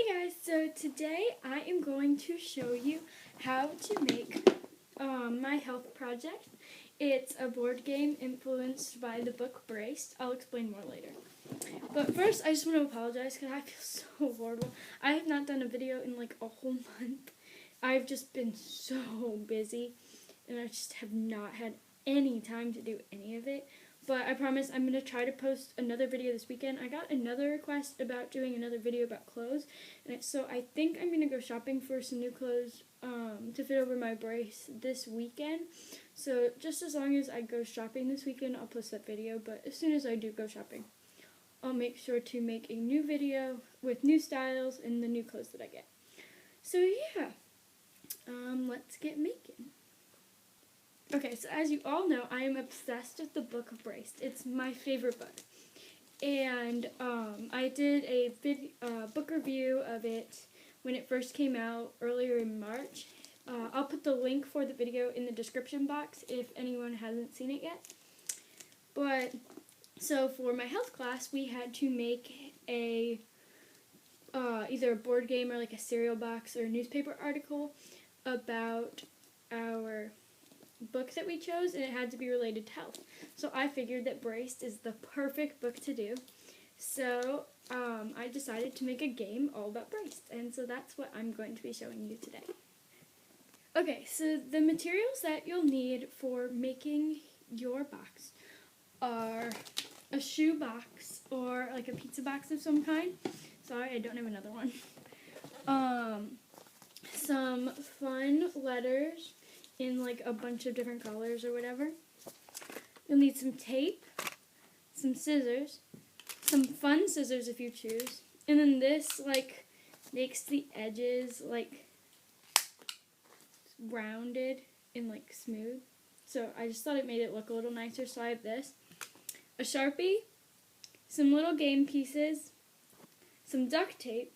Hey guys, so today I am going to show you how to make my health project. It's a board game influenced by the book Braced. I'll explain more later. But first, I just want to apologize because I feel so horrible. I have not done a video in like a whole month. I've just been so busy and I just have not had any time to do any of it. But I promise I'm going to try to post another video this weekend. I got another request about doing another video about clothes. And so I think I'm going to go shopping for some new clothes to fit over my brace this weekend. So just as long as I go shopping this weekend, I'll post that video. But as soon as I do go shopping, I'll make sure to make a new video with new styles and the new clothes that I get. So yeah, let's get making. Okay, so as you all know, I am obsessed with the book of Braced. It's my favorite book. And I did a book review of it when it first came out earlier in March. I'll put the link for the video in the description box if anyone hasn't seen it yet. But, so for my health class, we had to make a either a board game or like a cereal box or a newspaper article about our book that we chose, and it had to be related to health. So I figured that Braced is the perfect book to do. So I decided to make a game all about Braced, and so that's what I'm going to be showing you today. Okay, so the materials that you'll need for making your box are a shoe box or like a pizza box of some kind. Sorry, I don't have another one. Some fun letters in like a bunch of different colors or whatever. You'll need some tape, some scissors, some fun scissors if you choose, and then this like makes the edges like rounded and like smooth. So I just thought it made it look a little nicer, so I have this. A Sharpie, some little game pieces, some duct tape.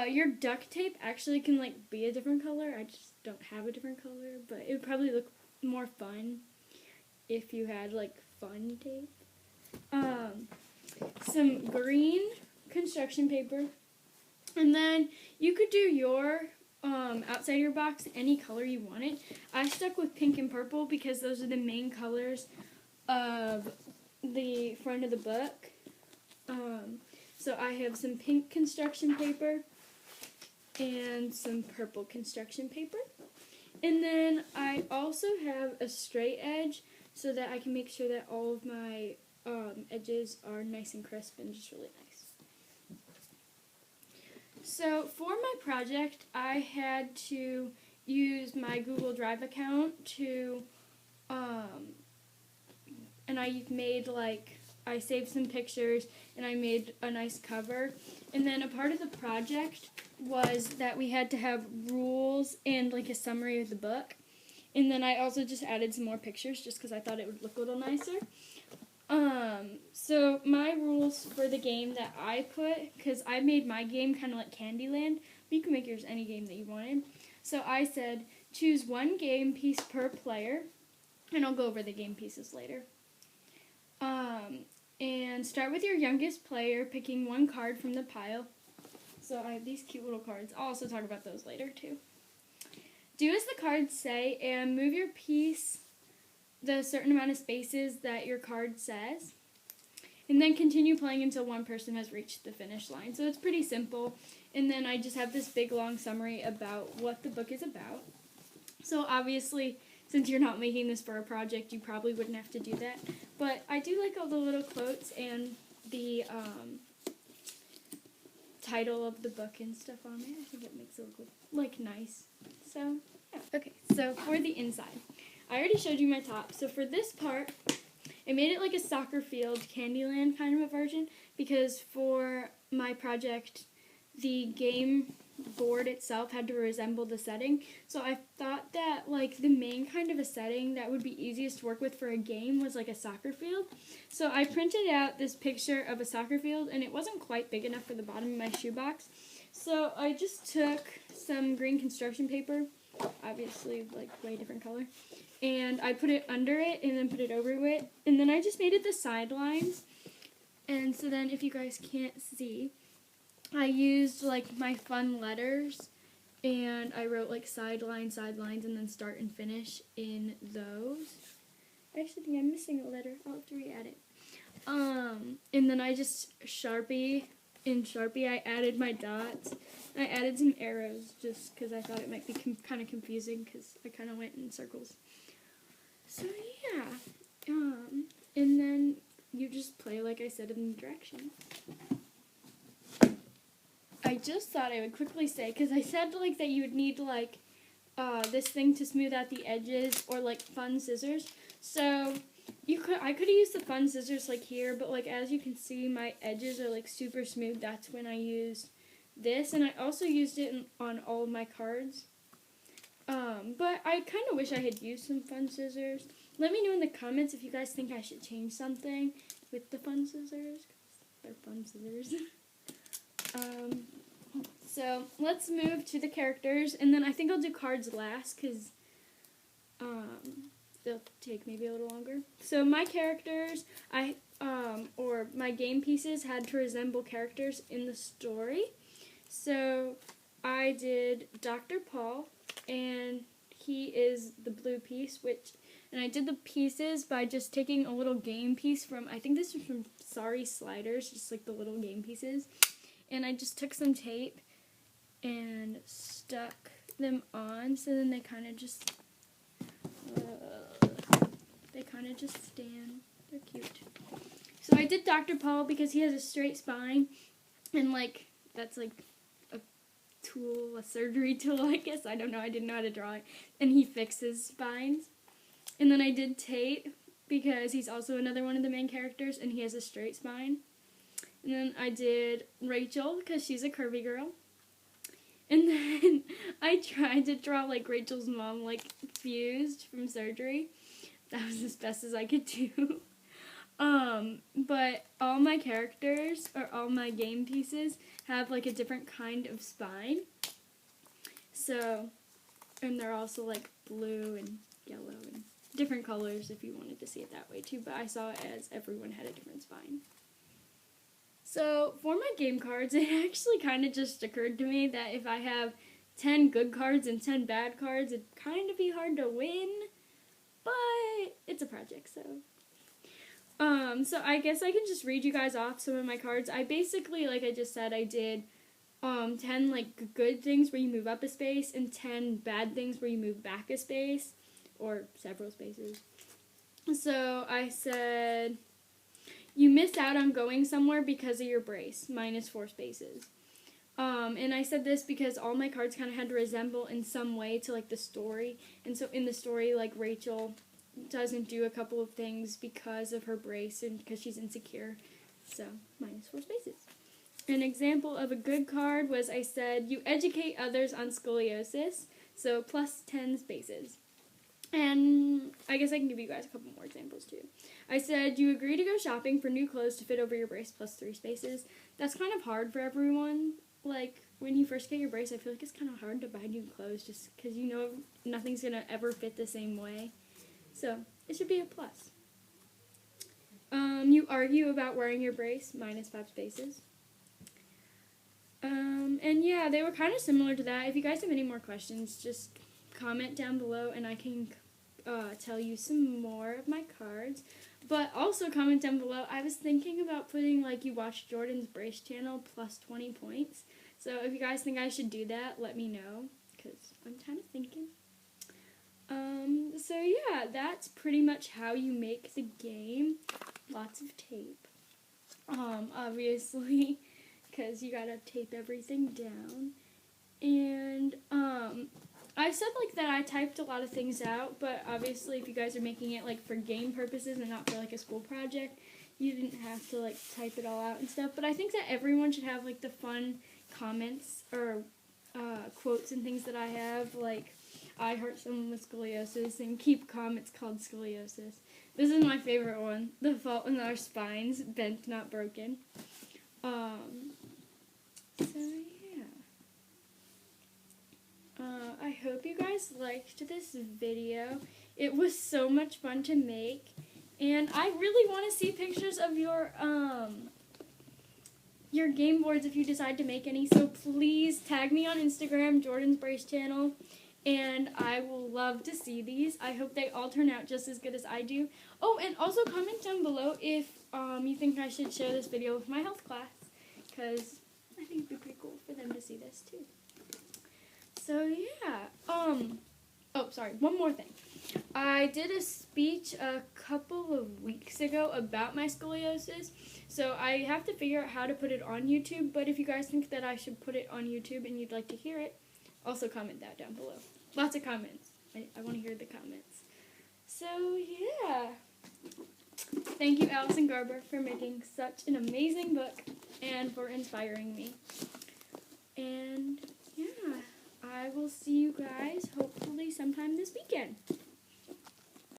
Your duct tape actually can like be a different color. I just don't have a different color, but it would probably look more fun if you had like fun tape. Some green construction paper, and then you could do your outside your box any color you wanted. I stuck with pink and purple because those are the main colors of the front of the book. So I have some pink construction paper and some purple construction paper. And then I also have a straight edge so that I can make sure that all of my edges are nice and crisp and just really nice. So for my project, I had to use my Google Drive account to, and I made like, I saved some pictures and I made a nice cover. And then a part of the project was that we had to have rules and like a summary of the book. And then I also just added some more pictures just because I thought it would look a little nicer. So my rules for the game that I put, because I made my game kind of like Candyland, but you can make yours any game that you wanted. So I said choose one game piece per player, and I'll go over the game pieces later. And start with your youngest player, picking one card from the pile. So I have these cute little cards. I'll also talk about those later too. Do as the cards say and move your piece the certain amount of spaces that your card says. And then continue playing until one person has reached the finish line. So it's pretty simple. And then I just have this big long summary about what the book is about. So obviously, since you're not making this for a project, you probably wouldn't have to do that. But I do like all the little quotes and the title of the book and stuff on there. I think it makes it look like nice. So, yeah. Okay, so for the inside, I already showed you my top. So for this part, I made it like a soccer field, Candyland kind of a version, because for my project, the game board itself had to resemble the setting. So I thought that like the main kind of a setting that would be easiest to work with for a game was like a soccer field. So I printed out this picture of a soccer field, and it wasn't quite big enough for the bottom of my shoebox. So I just took some green construction paper, obviously like way different color, and I put it under it and then put it over it, and then I just made it the sidelines. And so then if you guys can't see, I used like my fun letters, and I wrote like sidelines, and then start and finish in those. I actually think I'm missing a letter. I'll have to re-add it. And then I just in Sharpie I added my dots. I added some arrows just because I thought it might be kind of confusing because I kind of went in circles. So yeah, and then you just play like I said in the directions. I just thought I would quickly say, because I said like that you would need like this thing to smooth out the edges, or like fun scissors. So I could have used the fun scissors like here, but like as you can see, my edges are like super smooth. That's when I used this, and I also used it on all of my cards. But I kind of wish I had used some fun scissors. Let me know in the comments if you guys think I should change something with the fun scissors. They're fun scissors. So let's move to the characters, and then I think I'll do cards last because they'll take maybe a little longer. So my characters, or my game pieces had to resemble characters in the story. So I did Dr. Paul, and he is the blue piece, and I did the pieces by just taking a little game piece from, I think this was from Sorry Sliders, just like the little game pieces. And I just took some tape and stuck them on, so then they kind of just stand. They're cute. So I did Dr. Paul because he has a straight spine, and like that's like a surgery tool, I guess. I don't know. I didn't know how to draw it. And he fixes spines. And then I did Tate because he's also another one of the main characters, and he has a straight spine. And then I did Rachel because she's a curvy girl. And then I tried to draw like Rachel's mom, like fused from surgery. That was as best as I could do. But all my characters, or all my game pieces, have like a different kind of spine. So, and they're also like blue and yellow and different colors if you wanted to see it that way too. But I saw it as everyone had a different spine. So, for my game cards, it actually kind of just occurred to me that if I have 10 good cards and 10 bad cards, it'd kind of be hard to win, but it's a project, so. So I guess I can just read you guys off some of my cards. I basically, like I just said, I did 10 like good things where you move up a space, and 10 bad things where you move back a space, or several spaces. So I said, you missed out on going somewhere because of your brace, -4 spaces. And I said this because all my cards kind of had to resemble in some way to like the story. And so in the story, like Rachel doesn't do a couple of things because of her brace and because she's insecure. So -4 spaces. An example of a good card was, I said, you educate others on scoliosis. So +10 spaces. And I guess I can give you guys a couple more examples too. I said, you agree to go shopping for new clothes to fit over your brace, +3 spaces. That's kind of hard for everyone. Like, when you first get your brace, I feel like it's kind of hard to buy new clothes just because you know nothing's going to ever fit the same way. So, it should be a plus. You argue about wearing your brace, -5 spaces. And yeah, they were kind of similar to that. If you guys have any more questions, just comment down below and I can tell you some more of my cards. But also comment down below. I was thinking about putting, like, you watch Jordan's brace channel +20 points. So if you guys think I should do that, let me know, because I'm kind of thinking. So yeah, that's pretty much how you make the game. Lots of tape. Obviously, because you gotta tape everything down. And, I said, like, that I typed a lot of things out, but obviously if you guys are making it, like, for game purposes and not for, like, a school project, you didn't have to, like, type it all out and stuff. But I think that everyone should have, like, the fun comments or quotes and things that I have, like, I hurt someone with scoliosis, and keep calm, it's called scoliosis. This is my favorite one. The fault in our spines, bent, not broken. So, yeah. I hope you guys liked this video. It was so much fun to make. And I really want to see pictures of your your game boards if you decide to make any. So please tag me on Instagram, Jordan's Brace Channel, and I will love to see these. I hope they all turn out just as good as I do. Oh, and also comment down below if you think I should share this video with my health class, because I think it'd be pretty cool for them to see this too. So yeah, oh sorry, one more thing. I did a speech a couple of weeks ago about my scoliosis, so I have to figure out how to put it on YouTube, but if you guys think that I should put it on YouTube and you'd like to hear it, also comment that down below. Lots of comments. I want to hear the comments. So yeah, thank you Allison Garber for making such an amazing book and for inspiring me. And yeah, I will see you guys hopefully sometime this weekend.